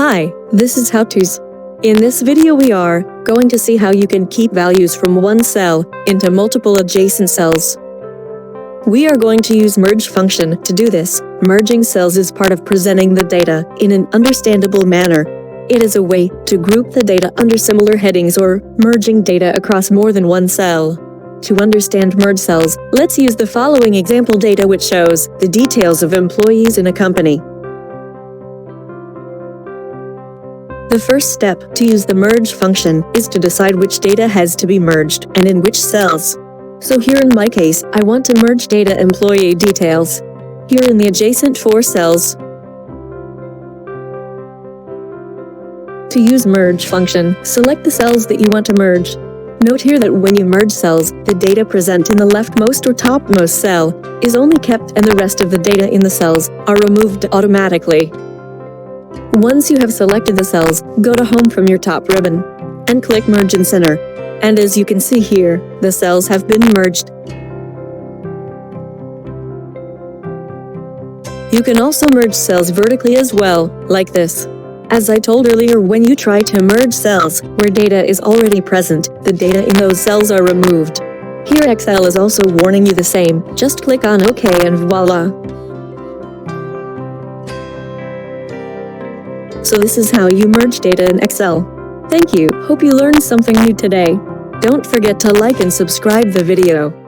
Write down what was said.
Hi, this is How To's. In this video we are going to see how you can keep values from one cell into multiple adjacent cells. We are going to use merge function to do this. Merging cells is part of presenting the data in an understandable manner. It is a way to group the data under similar headings or merging data across more than one cell. To understand merge cells, let's use the following example data which shows the details of employees in a company. The first step to use the merge function is to decide which data has to be merged and in which cells. So here in my case, I want to merge data employee details. Here in the adjacent 4 cells. To use merge function, select the cells that you want to merge. Note here that when you merge cells, the data present in the leftmost or topmost cell is only kept and the rest of the data in the cells are removed automatically. Once you have selected the cells, go to Home from your top ribbon and click Merge in Center. And as you can see here, the cells have been merged. You can also merge cells vertically as well, like this. As I told earlier, when you try to merge cells where data is already present, the data in those cells are removed. Here Excel is also warning you the same. Just click on OK and voila! So this is how you merge data in Excel. Thank you. Hope you learned something new today. Don't forget to like and subscribe the video.